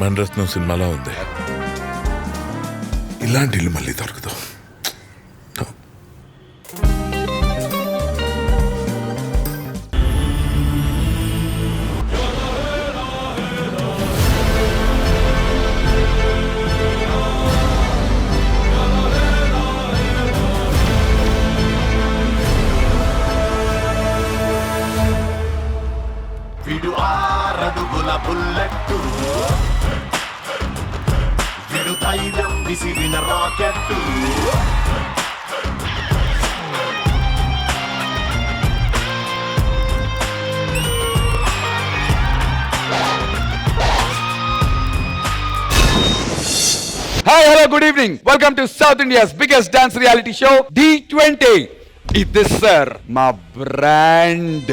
మణరత్నం సినిమాలో ఉంది. ఇలాంటి ఇల్లు మళ్ళీ దొరకదు. విడు ఆరడుగుల బుల్లెట్టు, విడు ధైర్యం విసిరిన rocket. Hi, hello, good evening. Welcome to South India's biggest dance reality show, D20. This sir, my brand.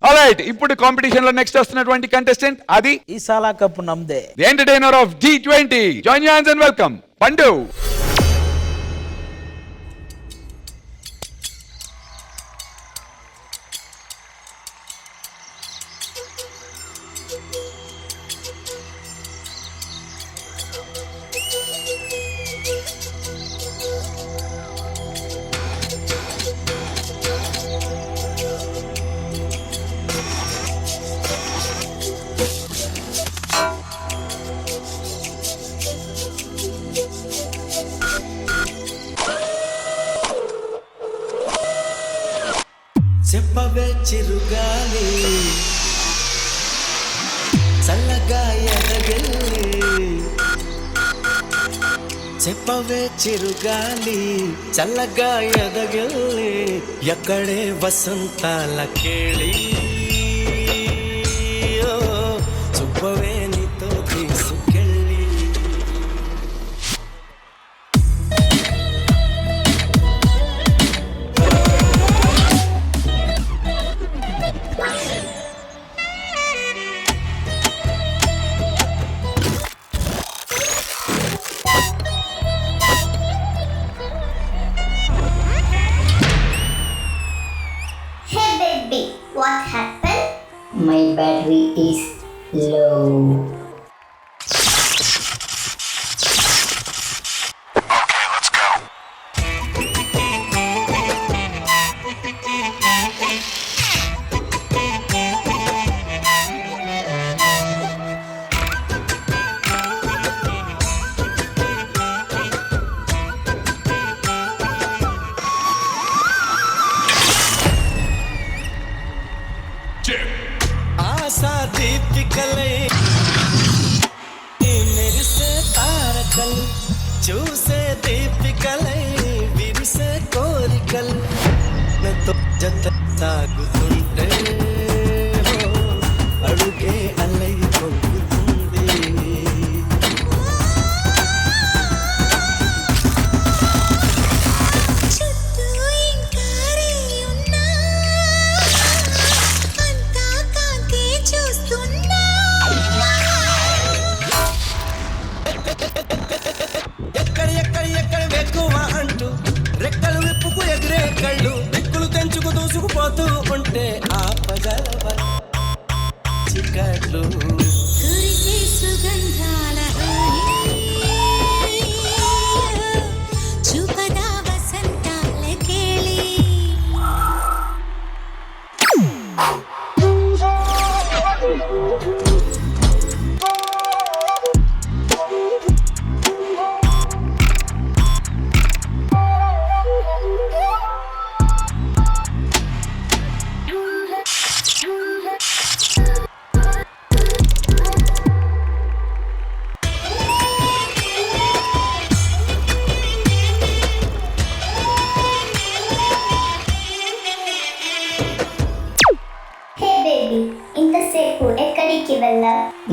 Alright, ఇప్పుడు కాంపిటీషన్ లో నెక్స్ట్ వస్తున్నటువంటి కంటెస్టెంట్ అది ఈ సాలా కప్పు నమ్దే. The entertainer of D20. Join your hands and welcome పండు. చెప్పవే చిరుగాలి చల్లగా ఎదగెళ్ళి, చెప్పవే చిరుగాలి చల్లగా ఎదగెళ్ళి, ఎక్కడే వసంతాల కేళి, చుప్పవే నీతో తీసుకెళ్ళి. Hey baby, what happened? My battery is low. ASHA దీపికలై మెరిసే తారకలు, చూసే దీపికలై విరిసే కోరికలు, నాతో జత సాగుతుంటే అడుగే అలై పొంగుతుంది. ఎక్కడ వెక్కువ అంటూ రెక్కలు విప్పుకు ఎగిరే కళ్ళు, దిక్కులు తెంచుకు దూసుకుపోతూ ఉంటే ఆపగలవ చికట్లు.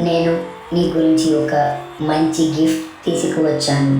నేను నీ గురించి ఒక మంచి గిఫ్ట్ తీసుకువచ్చాను.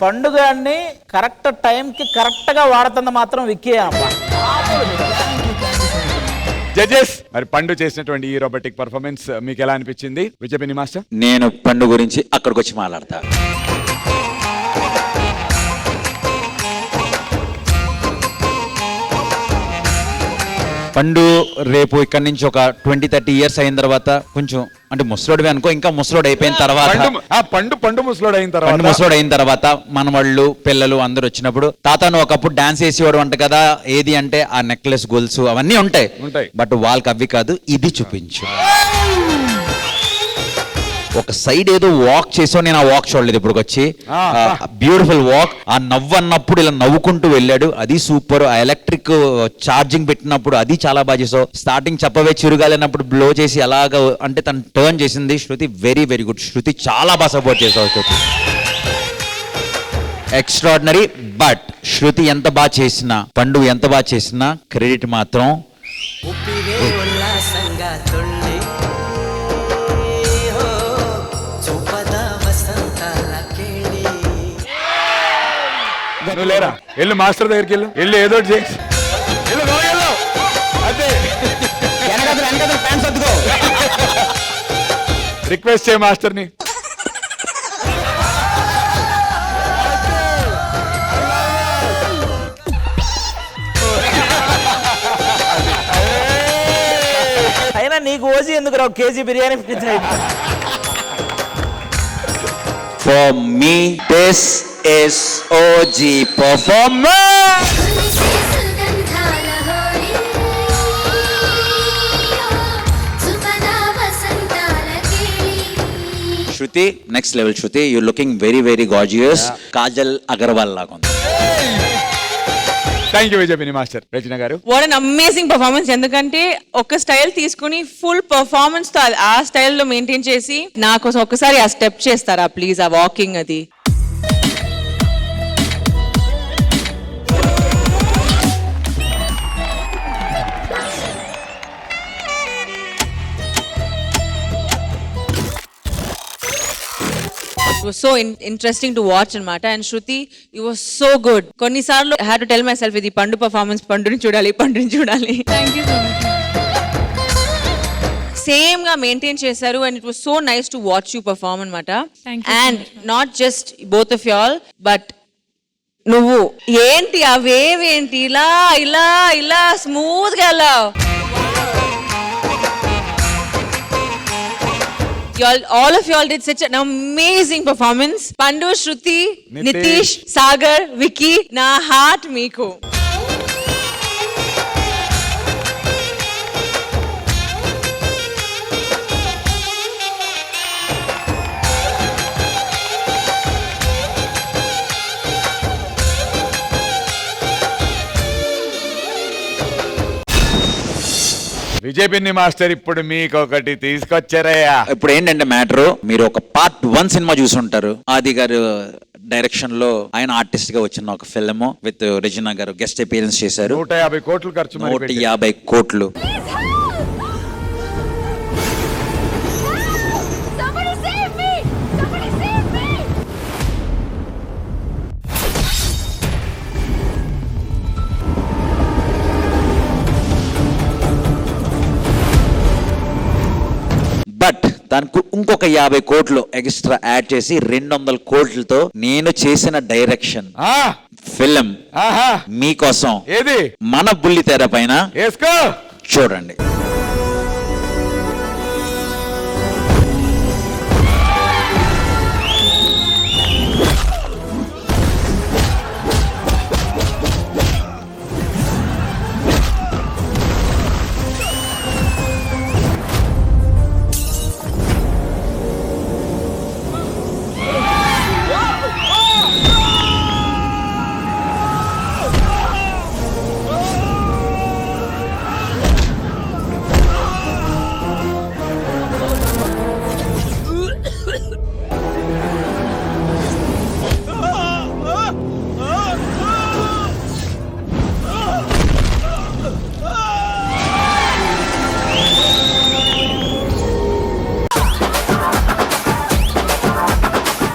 పండుగని కరెక్ట్ టైంకి కరెక్ట్ గా వాడుతుంది మాత్రం విక్కీ అమ్మ. జడ్జెస్, మరి పండు చేసినటువంటి ఈ రోబోటిక్ పర్ఫార్మెన్స్ మీకు ఎలా అనిపించింది విజయపిని మాస్టర్? నేను పండు గురించి అక్కడికి వచ్చి మాట్లాడతా. పండు రేపు ఇక్కడ నుంచి ఒక 20-30 ఇయర్స్ అయిన తర్వాత కొంచెం అంటే ముసలోడివి అనుకో, ఇంకా ముసలోడు అయిపోయిన తర్వాత పండు ముసలోడు అయిన పండు ముసలోడు అయిన తర్వాత మనవాళ్ళు పిల్లలు అందరూ వచ్చినప్పుడు తాత నువ్వు ఒకప్పుడు డాన్స్ వేసేవాడు అంట కదా, ఏది అంటే ఆ నెక్లెస్ గొలుసు అవన్నీ ఉంటాయి, బట్ వాళ్ళకి అవి కాదు, ఇది చూపించు. ఒక సైడ్ ఏదో వాక్ చేసావు, నేను ఆ వాక్ చూడలేదు ఇప్పుడు వచ్చి. Beautiful walk. ఆ నవ్వు అన్నప్పుడు ఇలా నవ్వుకుంటూ వెళ్ళాడు, అది సూపర్. ఆ ఎలక్ట్రిక్ ఛార్జింగ్ పెట్టినప్పుడు అది చాలా బాగా చేసావు. స్టార్టింగ్ చెప్పవే చిరుగాలినప్పుడు బ్లో చేసి అలాగా అంటే తను టర్న్ చేసింది శృతి, వెరీ వెరీ గుడ్. శృతి చాలా బాగా సపోర్ట్ చేసావు శృతి, ఎక్స్ట్రాడినరీ. బట్ శృతి ఎంత బాగా చేసినా, పండు ఎంత బాగా చేసినా క్రెడిట్ మాత్రం ఉప్పివే ఉల్లాసంగా తుళ్ళి హో, చూపద వసంతాల కేళి. నువ్వు లేరా, వెళ్ళు మాస్టర్ దగ్గరికి వెళ్ళు ఏదో ఒకటి చేయి. రిక్వెస్ట్ చేయ మాస్టర్ని. అయినా నీకు ఓజీ ఎందుకు రావు, KG biryani For me, this is OG performance. Shruti next level. Shruti you looking very very gorgeous. Kajal Agarwal లాగా ఉంది. Thank you Vijay Binni master. Rachana garu, what an amazing performance. ఎందుకంటే ఒక స్టైల్ తీసుకుని ఫుల్ పర్ఫార్మెన్స్ తో ఆ స్టైల్లో మెయింటైన్ చేసి నా కోసం ఒకసారి ఆ స్టెప్ చేస్తారా ప్లీజ్, ఆ వాకింగ్ అది. It was so interesting to watch అనమాట. And Shruti, you was so good. కొన్నిసార్లు I had to tell my self ఇది పండు పర్ఫార్మెన్స్, పండుని చూడాలి. Thank you so much. Same గా మెయింటైన్ చేశారు and it was so nice to watch you perform అనమాట. And not just both of you all, but నువ్వు ఏంటి ఆ వేవ్ ఏంటి, ఇలా ఇలా ఇలా స్మూత్ గా వెళ్ళావు. All of you all did such an amazing performance. Pandu, Shruti, Nitish, Sagar, Vicky, na heart meeku. Vijay Binni master ఇప్పుడు మీకు ఒకటి తీసుకొచ్చారయ్యా. ఇప్పుడు ఏంటంటే మ్యాటర్, మీరు ఒక Part 1 సినిమా చూసుంటారు. ఆది గారు డైరెక్షన్ లో ఆయన ఆర్టిస్ట్ గా వచ్చిన ఒక ఫిల్మ్ విత్ రెజినా గారు గెస్ట్ అపియరెన్స్ చేశారు. 150 కోట్లు ఖర్చు. 150 కోట్లు. బట్ దానికి ఇంకొక 50 కోట్లు ఎక్స్ట్రా యాడ్ చేసి 200 కోట్లతో నేను చేసిన డైరెక్షన్ ఫిల్మ్ మీకోసం ఏది మన బుల్లి తెర పైన చూడండి.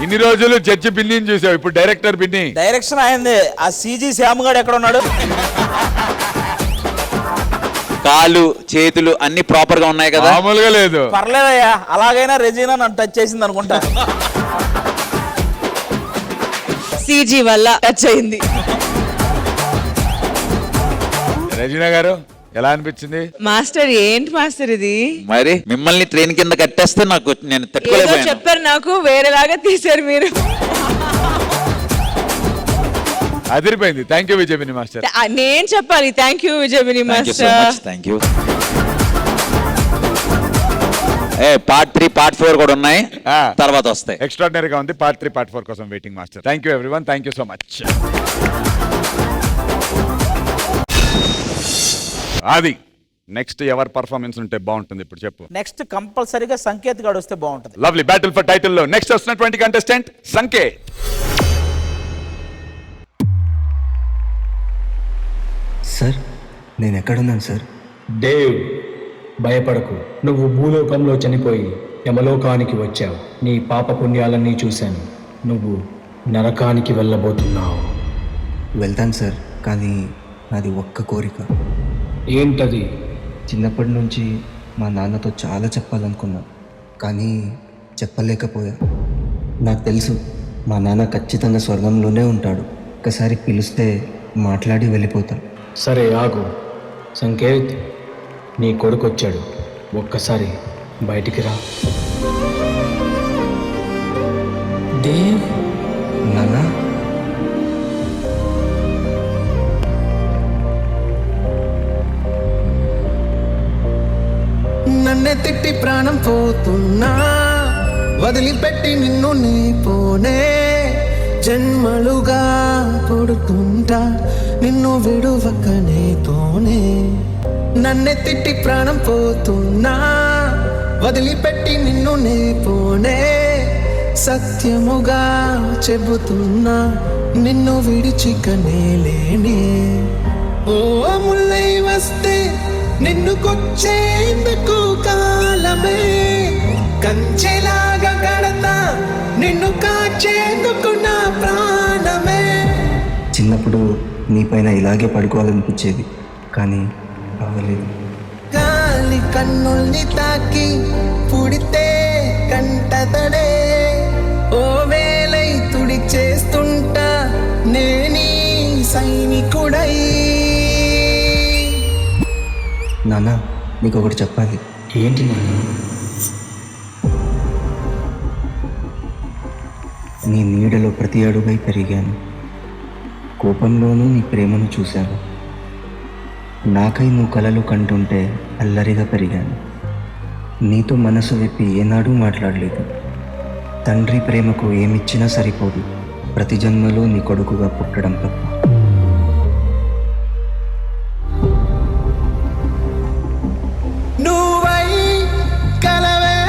ఇన్ని రోజులు జడ్జి బిన్నిని చూసావు, ఇప్పుడు డైరెక్టర్ బిన్ని. డైరెక్షన్ అయింది. ఆ సీజీ శ్యామ్గాడు ఎక్కడ ఉన్నాడు? కాలు చేతులు అన్ని ప్రాపర్ గా ఉన్నాయి కదా? మామూలుగా లేదు. పర్లేదయ్యా, అలాగైనా రెజీనా నన్ను టచ్ చేసింది అనుకుంటా. సీజీ వల్ల టచ్ అయింది. రజీనా గారు ఎలా అనిపించింది? మాస్టర్ ఏంటి మాస్టర్ ఇది? మరి మిమ్మల్ని ట్రైన్ కింద కట్టేస్తే నేను ఏదో తట్టుకోలేకపోయాను. చెప్పారు, నాకు వేరేలాగా తీశారు మీరు. అదిరిపోయింది. Thank you Vijay Binny master. నేను చెప్పాలి thank you Vijay master. Thank you. Part 3 part 4 కూడా ఉన్నాయి, తర్వాత వస్తాయి. ఎక్స్ట్రాడినరీ గా ఉంది. పార్ట్ 3 పార్ట్ 4 కోసం waiting master. Thank you everyone, thank you so much. అది నెక్స్ట్ ఎవరి పర్ఫార్మెన్స్ ఉంటే బాగుంటుంది ఇప్పుడు చెప్పు. నెక్స్ట్ కంపల్సరీగా సంకేత్ గాడు వస్తే బాగుంటుంది. లవ్లీ బ్యాటిల్ ఫర్ టైటిల్ లో నెక్స్ట్ వస్తున్నటువంటి కంటెస్టెంట్ సంకేత్. సార్ నేను ఎక్కడున్నాను సార్? దేవ్, భయపడకు. నువ్వు భూలోకంలో చనిపోయి యమలోకానికి వచ్చావు. నీ పాప పుణ్యాలన్నీ చూశాను. నువ్వు నరకానికి వెళ్ళబోతున్నావు. వెళ్తాను సార్, కానీ నాది ఒక్క కోరిక. ఏంటది? చిన్నప్పటి నుంచి మా నాన్నతో చాలా చెప్పాలనుకున్నా, కానీ చెప్పలేకపోయా. నాకు తెలుసు మా నాన్న ఖచ్చితంగా స్వర్గంలోనే ఉంటాడు. ఒక్కసారి పిలిస్తే మాట్లాడి వెళ్ళిపోతాను. సరే ఆగు. సంకేత్, నీ కొడుకు వచ్చాడు. ఒక్కసారి బయటికి రా. దేవ్, నాన్న. నన్నే తిట్టి ప్రాణం పోతున్నా, వదిలిపెట్టి నిన్ను నీ పోనే. జన్మలుగా పొడుతుంటా నిన్ను విడువకనేతోనే. నన్నే తిట్టి ప్రాణం పోతున్నా, వదిలిపెట్టి నిన్ను నే పోనే. సత్యముగా చెబుతున్నా నిన్ను విడిచికనే లేనే. ఓ ముల్లై వస్తే నిన్ను కొచ్చేందుకు కాలమే, కంచెలాగా కడతా నిన్ను కాచేందుకు నా ప్రాణమే. చిన్నప్పుడు నీపైన ఇలాగే పడుకోవాలనిపించేది, కానీ అవ్వలేదు. గాలి కన్నుల్ని తాకి పుడితే కంటతడే, ఓ వేలై తుడి చేస్తుంటా నేనీ సైనికుడై. నాన్న, నీకు ఒకటి చెప్పాలి. ఏంటి నాన్న? నీ నీడలో ప్రతి అడుగై పెరిగాను. కోపంలోనూ నీ ప్రేమను చూశాను. నాకై నువ్వు కలలు కంటుంటే అల్లరిగా పెరిగాను. నీతో మనసు విప్పి ఏనాడూ మాట్లాడలేదు. తండ్రి ప్రేమకు ఏమిచ్చినా సరిపోదు, ప్రతి జన్మలో నీ కొడుకుగా పుట్టడం తప్ప. నువ్వై కలవే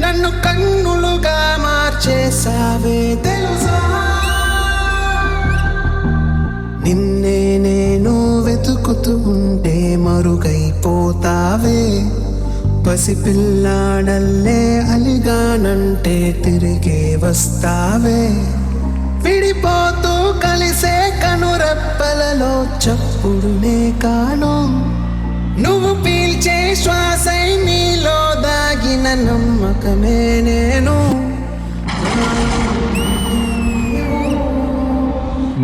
నన్ను కన్నులుగా మార్చేసావే తెలుసా. నిన్నే నేను వెతుకుతూ ఉంటే మరుగైపోతావే. పసిపిల్లాడల్లే అలిగానంటే తిరిగే వస్తావే. విడిపోతూ కలిసే కనురెప్పలలో చప్పుడునే కాను. నువ్వు పీల్చే శ్వాసై నీలో దాగిన నమ్మకమే నేను.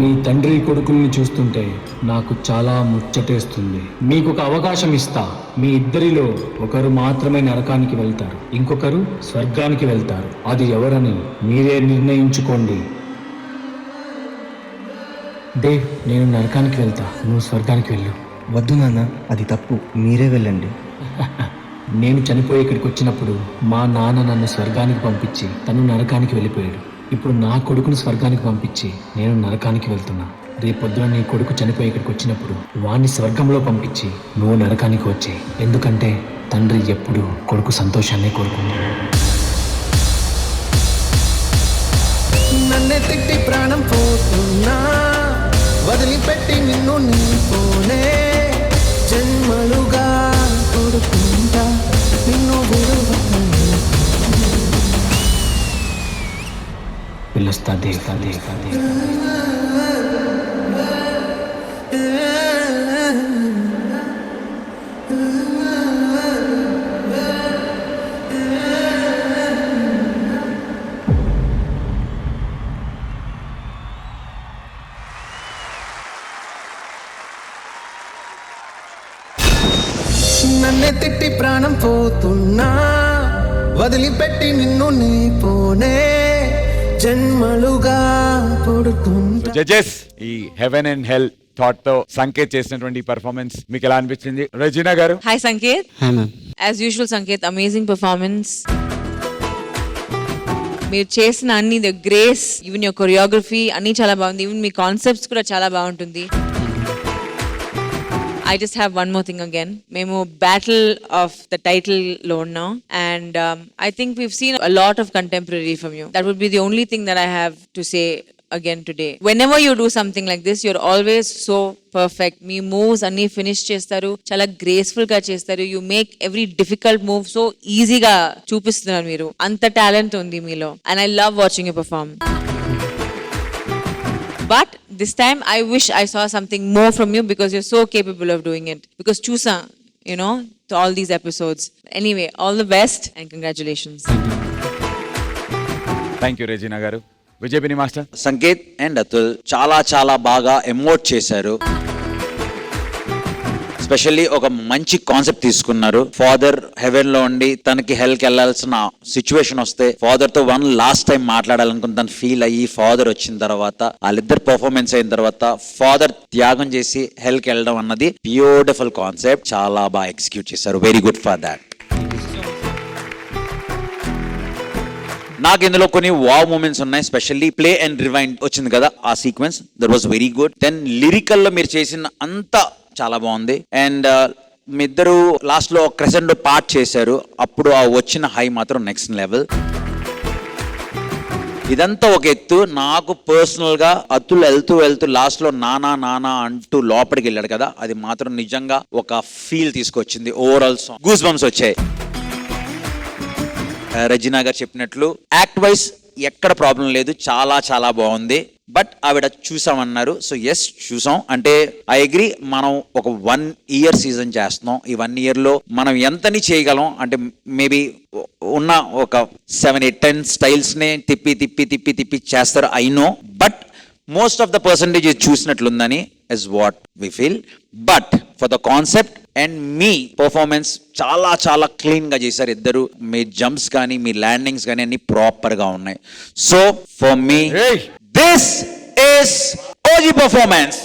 మీ తండ్రి కొడుకుల్ని చూస్తుంటే నాకు చాలా ముచ్చటేస్తుంది. మీకు ఒక అవకాశం ఇస్తా. మీ ఇద్దరిలో ఒకరు మాత్రమే నరకానికి వెళ్తారు, ఇంకొకరు స్వర్గానికి వెళ్తారు. అది ఎవరని మీరే నిర్ణయించుకోండి. దేవ్, నేను నరకానికి వెళ్తా, నువ్వు స్వర్గానికి వెళ్ళు. వద్దు నాన్న, అది తప్పు. మీరే వెళ్ళండి. నేను చనిపోయి ఇక్కడికి వచ్చినప్పుడు మా నాన్న నన్ను స్వర్గానికి పంపించి తను నరకానికి వెళ్ళిపోయాడు. ఇప్పుడు నా కొడుకుని స్వర్గానికి పంపించి నేను నరకానికి వెళ్తున్నా. రేపొద్దున నీ కొడుకు చనిపోయి ఇక్కడికి వచ్చినప్పుడు వాణ్ణి స్వర్గంలో పంపించి నువ్వు నరకానికి వచ్చే. ఎందుకంటే తండ్రి ఎప్పుడు కొడుకు సంతోషాన్ని కోరుకుంటాడు. నన్నే తిట్టి ప్రాణం పోతున్నా, వదిలిపెట్టి నిన్ను నీ పోనే. జన్మలుగా కొడుకుంటా నిన్ను విడువకనే. నమస్తా దేవతా దేవతా దేవతా. నన్నే తిట్టి ప్రాణం పోతున్నా వదిలిపెట్టి నిన్ను నీ పోనే జన్మలుగా పుడుతుంటా. జడ్జెస్, ఈ హెవెన్ అండ్ హెల్ థాట్ తో సంకేత్ చేసినటువంటి పర్ఫార్మెన్స్ మీకు ఎలా అనిపించింది? రెజినా గారు. Hi Sanket. As usual Sanket, amazing performance. మీరు చేసిన అన్ని, the grace, even your choreography అన్ని చాలా బాగుంది. ఈవెన్ మీ కాన్సెప్ట్స్ కూడా చాలా బాగుంటుంది. I just have one more thing again. Memo battle of the title lo now, and I think we've seen a lot of contemporary from you. That would be the only thing that I have to say again today. Whenever you do something like this, you're always so perfect. Me moves anni finish chestaru, chala graceful ga chestaru. You make every difficult move so easy ga chupistunnaru meeru. Anta talent undi meelo, and I love watching you perform. But this time I wish I saw something more from you, because you're so capable of doing it. Because Chusa, you know, to all these episodes. Anyway, all the best and congratulations. Thank you, Regina garu. Vijay Master. Sanket and Atul చాలా చాలా బాగా emote చేశారు. Specially ఒక మంచి concept తీసుకున్నారు. Father haven లో ఉండి తనకి హెల్కి వెళ్ళాల్సిన సిచ్యువేషన్ వస్తే ఫాదర్ తో వన్ లాస్ట్ టైం మాట్లాడాలనుకుని తను ఫీల్ అయ్యి ఫాదర్ వచ్చిన తర్వాత వాళ్ళిద్దరు పర్ఫార్మెన్స్ అయిన తర్వాత ఫాదర్ త్యాగం చేసి హెల్కి వెళ్ళడం అన్నది బ్యూటిఫుల్ కాన్సెప్ట్. చాలా బాగా ఎగ్జిక్యూట్ చేశారు. Very good for that. నాకు ఇందులో కొన్ని వావ్ మూమెంట్స్ ఉన్నాయి. స్పెషల్లీ ప్లే అండ్ రివైండ్ వచ్చింది కదా, ఆ sequence that was very good. Then lyrical లో మీరు చేసిన అంతా చాలా బాగుంది. అండ్ మీ ఇద్దరు లాస్ట్ లో క్రెసెండో పార్ట్ చేశారు, అప్పుడు ఆ వచ్చిన హై మాత్రం నెక్స్ట్ లెవెల్. ఇదంతా ఒక ఎత్తు. నాకు పర్సనల్ గా అతుల్ వెళ్తూ వెళ్తూ లాస్ట్ లో నానా నానా అంటూ లోపలికి వెళ్ళాడు కదా, అది మాత్రం నిజంగా ఒక ఫీల్ తీసుకొచ్చింది. ఓవరాల్ సాంగ్ గూస్ బంప్స్ వచ్చాయి. రెజినా గారు చెప్పినట్లు యాక్ట్ వైజ్ ఎక్కడ ప్రాబ్లం లేదు, చాలా చాలా బాగుంది. బట్ ఆవిడ చూసామన్నారు. సో ఎస్, చూసాం. అంటే ఐ అగ్రీ, మనం ఒక 1 year సీజన్ చేస్తున్నాం. ఈ 1 year లో మనం ఎంతని చేయగలం అంటే మేబీ ఉన్న ఒక 7-8-10 స్టైల్స్ నే తిప్పి తిప్పి తిప్పి తిప్పి చేస్తారు, I know. But most of the percentage చూసినట్లుందని is what we feel. But for the concept and మీ పర్ఫార్మెన్స్ చాలా చాలా క్లీన్ గా చేశారు ఇద్దరు. మీ జంప్స్ కానీ మీ ల్యాండింగ్స్ కానీ అన్ని ప్రాపర్ గా ఉన్నాయి. So for me this is OG performance.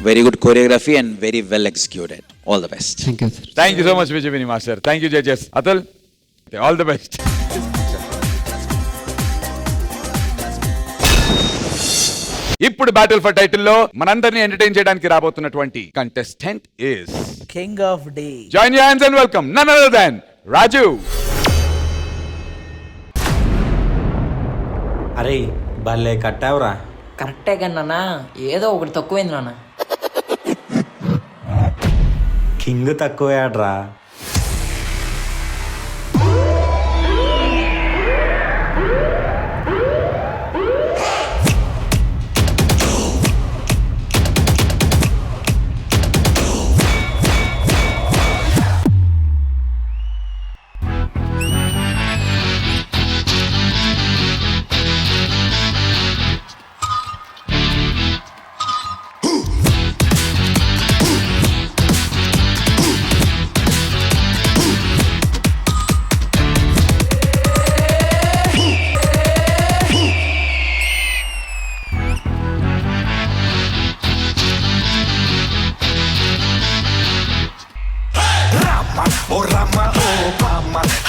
Very good choreography and very well executed. All the best. Thank you, sir. Thank you so much, Vijay Master. Thank you, judges. Atul, all the best. ఇప్పుడు battle for title లో మనందరినీ entertain చేయడానికి రాబోతున్నటువంటి contestant is king of day. Join your hands and welcome none other than Raju. అరే భలే కట్టావురా. కరెక్టే కన్నా, ఏదో ఒకటి తక్కువైంది నాన్న. కింగ్ తక్కువయాడ్రా.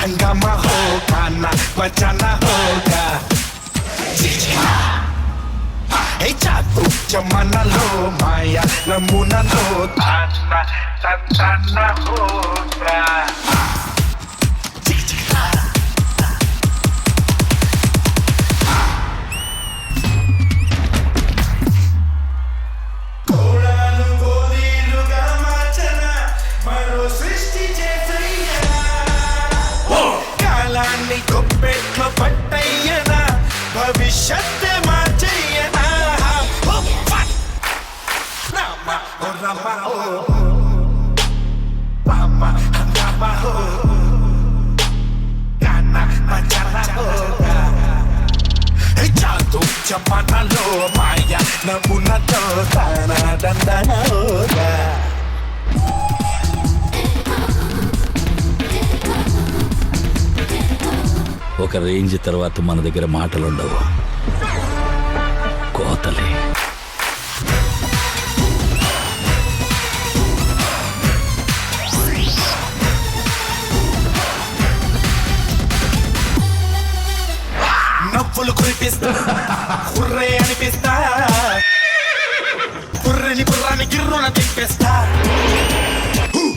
हंगामा हो खाना बचाना होगा. हे जादू जमाना लो माया नमूना लो ताना ताना होगा. కోడాను కోడిలుగా మార్చన మన oh Rama, oh Pama, Hangama, oh Kana, Machara, oh Hey Jadu, Chamanalo, Maya, Namunato, Tana, Dandana, oh ఒక రేంజ్ తర్వాత మన దగ్గర మాటలుండవు, కోతలే. నవ్వులు కురిపిస్తా కుర్రే అనిపిస్తా కుర్రని కుర్రాన్ని గిర్రున తిప్పేస్తా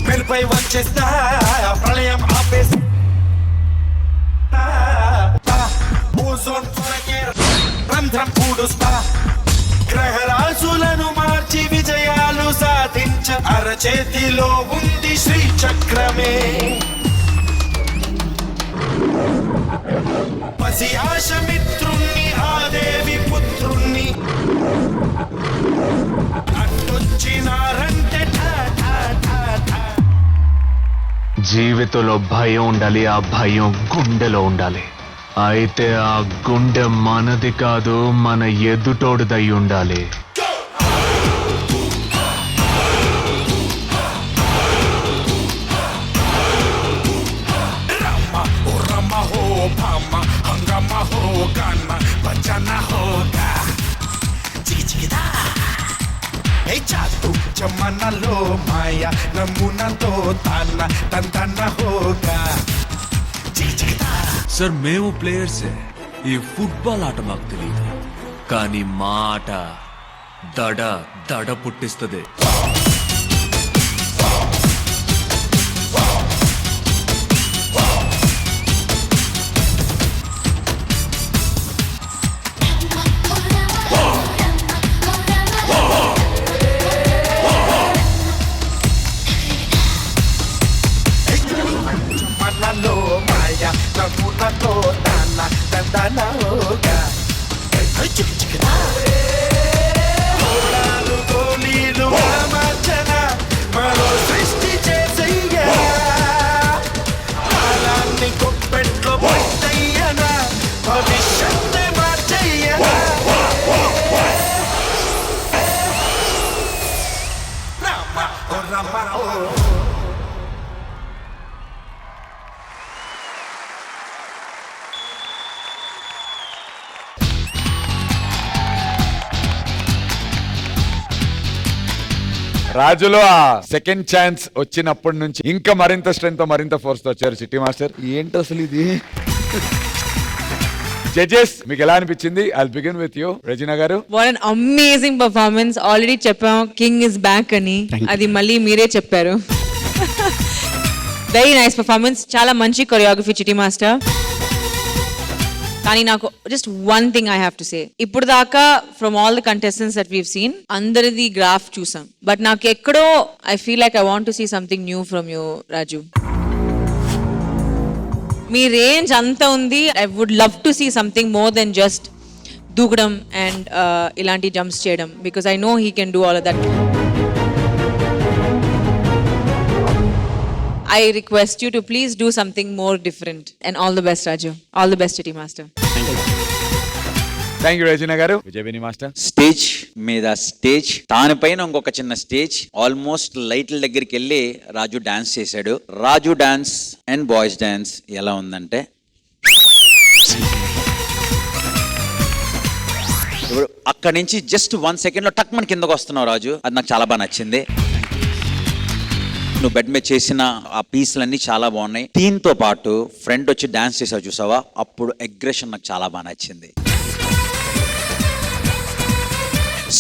మెరుపై వచ్చేస్తా ప్రళయం ఆపేస్తా ఓజోన్ పొరకే రంధ్రం పూడుస్తా గ్రహరాశులను మార్చి విజయాలు సాధించ అరచేతిలో ఉంది శ్రీచక్రమే పసి ఆశ మిత్రుణ్ణి ఆ దేవి పుత్రుణ్ణి అట్టొచ్చినారంటే జీవితంలో భయం ఉండాలి, ఆ భయం గుండెలో ఉండాలి. అయితే ఆ గుండె మనది కాదు, మన ఎదుటోడిదై ఉండాలి. జమనలో మాయ నమూనతో తాన తంతన హోగా సార్ మేము ప్లేయర్సే, ఈ ఫుట్బాల్ ఆట మాకు తెలియదు, కానీ మా ఆట దడ దడ పుట్టిస్తుంది. జమనలో మాయ నమూనతో తాన తంతన హోగా గోళీలు మార్చన మరో సృష్టి చేసయ్యా కాలాన్ని కొప్పెట్లో పెట్టయ్యనా భవిష్యత్తు మార్చయ్యనా రామ ఓ రామ ఓ రాజులో ఆ సెకండ్ ఛాన్స్ వచ్చినప్పటి నుంచి ఇంకా మరింత స్ట్రెంత్ తో మరింత ఫోర్స్ తో వచ్చారు చిట్టి మాస్టర్. ఏంటి అసలు ఇది? జడ్జెస్ మీకు ఎలా అనిపించింది? I will begin with you Regina garu. What an amazing performance. Already చెప్పాం కింగ్ ఇస్ బ్యాక్ అని, అది మళ్ళీ మీరే చెప్పారు. వెరీ నైస్ పర్ఫార్మెన్స్, చాలా మంచి కొరియోగ్రఫీ చిట్టి మాస్టర్. కానీ నాకు just one thing I have to say, ఇప్పుడు దాకా from all the contestants that we've seen అందరిది గ్రాఫ్ చూసాం, బట్ నాకు ఎక్కడో I feel like I want to see something new from you Raju. మీ రేంజ్ అంత ఉంది. I would love to see something more than just దూకడం అండ్ ఇలాంటి jumps చేయడం, because I know he can do all of that. I request you to please do something more different, and all the best Raju, all the best Chitti Master. Thank you Regina గారు. Vijayaveni master. Stage మీద stage, దానిపైన ఇంకొక చిన్న stage, almost లైట్ల దగ్గరికి వెళ్ళి రాజు dance చేశాడు. రాజు dance and boys dance ఎలా ఉందంటే, ఇప్పుడు అక్కడి నుంచి జస్ట్ 1 సెకండ్ లో టక్ మన కిందకు వస్తున్నావు రాజు, అది నాకు చాలా బాగా నచ్చింది. నువ్వు బెడ్ మీద చేసిన ఆ పీసులన్నీ చాలా బాగున్నాయి. దీంతో పాటు ఫ్రెండ్ వచ్చి డాన్స్ చేసావు చూసావా, అప్పుడు అగ్రెషన్ నాకు చాలా బాగా నచ్చింది.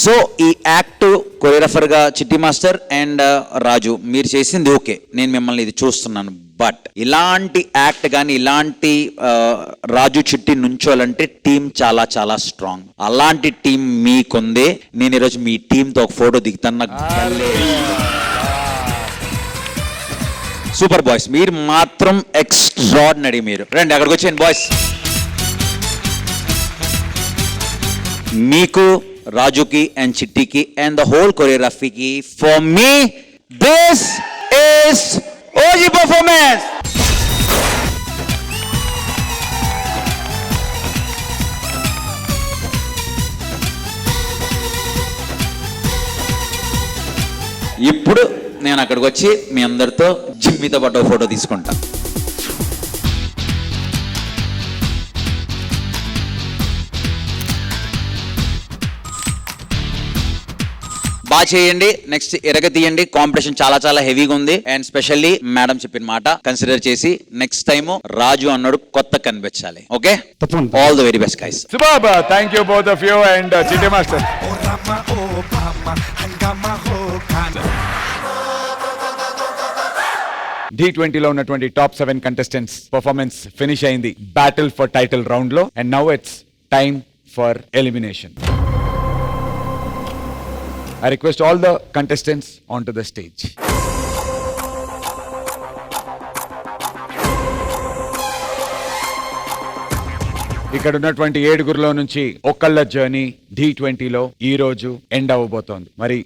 సో ఈ యాక్ట్ కొరియోగ్రాఫర్ గా చిట్టి మాస్టర్ అండ్ రాజు మీరు చేసింది ఓకే, నేను మిమ్మల్ని ఇది చూస్తున్నాను. బట్ ఇలాంటి యాక్ట్ కానీ ఇలాంటి రాజు చిట్టి నుంచోలంటే టీం చాలా చాలా స్ట్రాంగ్. అలాంటి టీం మీకుంది. నేను ఈరోజు మీ టీంతో ఒక ఫోటో దిగుతాను. నాకు సూపర్ బాయ్స్, మీరు మాత్రం ఎక్స్ట్రాడినరీ. మీరు రండి అక్కడికి వచ్చేయండి బాయ్స్. మీకు రాజుకి అండ్ చిట్టికి అండ్ ద హోల్ కొరియోగ్రఫీకి. For me this is OG performance. ఇప్పుడు నేను అక్కడికి వచ్చి మీ అందరితో జిమ్మితో పాటు ఫోటో తీసుకుంటా. బాగా చేయండి. నెక్స్ట్ ఎరగ తీయండి. కాంపిటీషన్ చాలా చాలా హెవీగా ఉంది. అండ్ స్పెషల్లీ మేడం చెప్పిన మాట కన్సిడర్ చేసి నెక్స్ట్ టైం రాజు అన్నాడు కొత్త కనిపించాలి. Okay, all the very best guys. Super, thank you both of you and చిట్టి మాస్టర్. D20లో ఉన్నటువంటి టాప్ 7 కంటెస్టెంట్స్ పర్ఫార్మెన్స్ ఫినిష్ అయింది బ్యాటిల్ ఫర్ టైటిల్ రౌండ్ లో. And now it's time for elimination. I request all the contestants onto the stage. ఇక్కడ ఉన్నటువంటి 7గురిలో నుంచి ఒక్కళ్ళ journey D20లో ఈ రోజు ఎండ్ అవ్వబోతోంది. మరి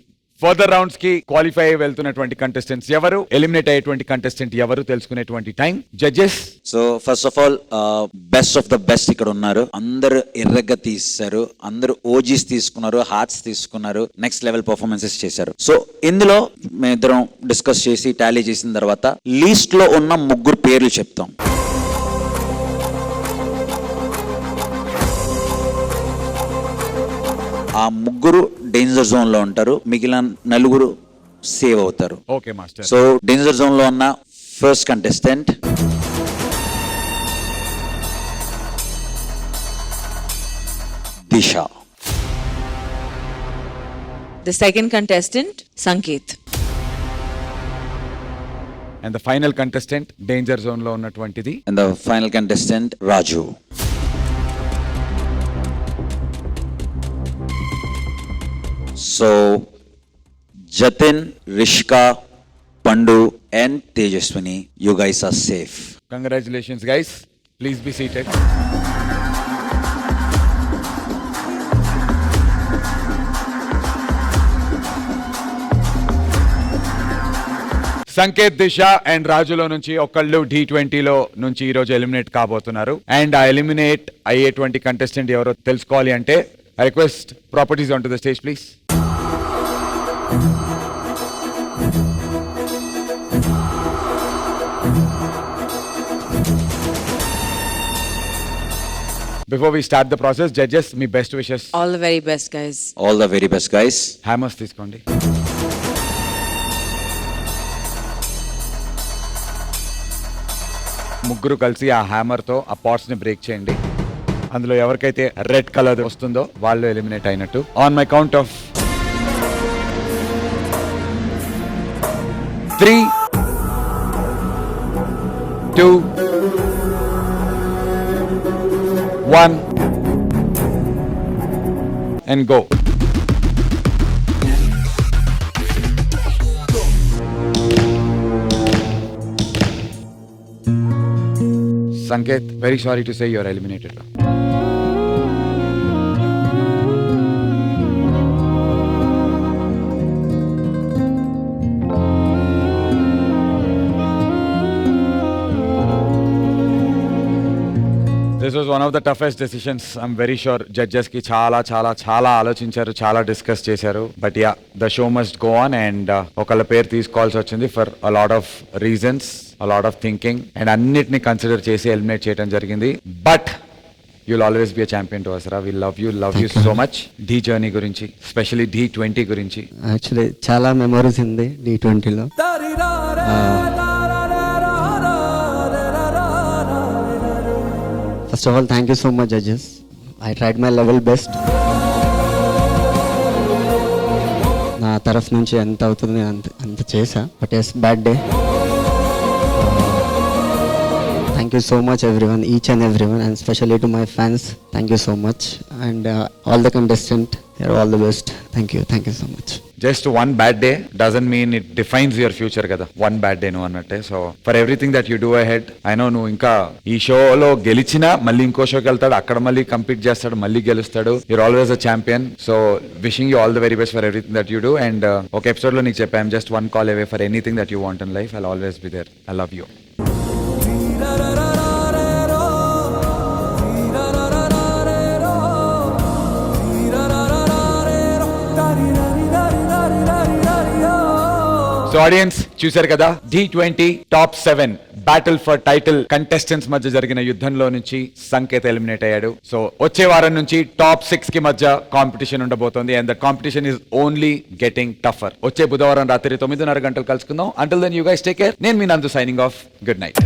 ఫర్దర్ రౌండ్స్ కి క్వాలిఫై అయి వెళ్తున్నటువంటి కంటెస్టెంట్స్ ఎవరు, ఎలిమినేట్ అయ్యేటువంటి కంటెస్టెంట్ ఎవరు తెలుసుకునేటువంటి time. Judges, so first of all best of the best ఇక్కడ ఉన్నారు. అందరూ ఎర్రగా తీశారు, అందరూ ఓజీస్ తీసుకున్నారు, హార్ట్స్ తీసుకున్నారు, నెక్స్ట్ లెవెల్ పర్ఫార్మెన్సెస్ చేశారు. సో ఇందులో మేమిద్దరం డిస్కస్ చేసి టాలీ చేసిన తర్వాత లీస్ట్ లో ఉన్న 3 పేర్లు చెప్తాం. ఆ 3 డేంజర్ జోన్ లో ఉంటారు, మిగిలిన 4 సేవ్ అవుతారు. Okay master. So danger zone లో ఉన్న first contestant Disha. The second contestant, Sanket. And the final contestant, danger zone లో ఉన్నటువంటిది. And the final contestant, Raju. So, Jatin, Rishka, Pandu and Tejaswini, you guys are safe. Congratulations guys. Please be seated. Sanket, Disha and రాజులో నుంచి ఒకళ్ళు D20లో నుంచి ఈ రోజు eliminate కాబోతున్నారు. And ఆ ఎలిమినేట్ అయ్యేటువంటి కంటెస్టెంట్ ఎవరో తెలుసుకోవాలి అంటే I request properties onto the stage please. Before we start the process, judges, me best wishes. All the very best guys. All the very best guys. Hammers తీసుకోండి. ముగ్గురు కలిసి ఆ హ్యామర్ తో ఆ పాట్స్ ని బ్రేక్ చేయండి. అందులో ఎవరికైతే రెడ్ కలర్ వస్తుందో వాళ్ళు ఎలిమినేట్ అయినట్టు. On my count of 3, 2, 1 and go. Sanket, very sorry to say you are eliminated. This was one of the toughest decisions. I'm very sure judges ki చాలా ఆలోచించారు, చాలా డిస్కస్ చేశారు. But yeah, the show must go on and ఒకళ్ళ పేరు తీసుకోవాల్సి వచ్చింది for a lot of reasons, a lot of thinking and అన్నిటిని consider చేసి ఎలిమినేట్ చేయడం జరిగింది. But you'll always be a champion to us, Ra. We love you so much. D journey గురించి, especially D20 గురించి. యాక్చువల్లీ చాలా memories ఉంది D20లో. First of all, thank you so much, judges. I tried my level best. నా తరఫు నుంచి ఎంత అవుతుంది అంత చేసా. But yes, bad day. Thank you so much everyone, each and everyone, and especially to my fans. Thank you so much. And all the contestants, you're all the best. Thank you so much. Just one bad day doesn't mean it defines your future కదా, one bad day నువ్వు అన్నట్టే. So for everything that you do ahead, I know నువ్వు ఇంకా ఈ షోలో గెలిచినా మళ్ళీ ఇంకో షోకి వెళ్తాడు, అక్కడ మళ్ళీ కంపీట్ చేస్తాడు, మళ్ళీ గెలుస్తాడు. You're always a champion. So wishing you all the very best for everything that you do. And ఒక ఎపిసోడ్ లో నీకు చెప్పాను, just one call away for anything that you want in life. I'll always be there. I love you. So audience చూశారు కదా, D20 top 7 battle for title contestants మధ్య జరిగిన యుద్ధంలో నుంచి సంకేత్ ఎలిమినేట్ అయ్యాడు. సో వచ్చే వారం నుంచి టాప్ 6 కి మధ్య కాంపిటీషన్ ఉండబోతోంది. And the competition is only getting tougher. వచ్చే బుధవారం రాత్రి 9:30 గంటలు కలుసుకుందాం. Until then you guys take care. నేను మీ నందు సైనింగ్ ఆఫ్. Good night.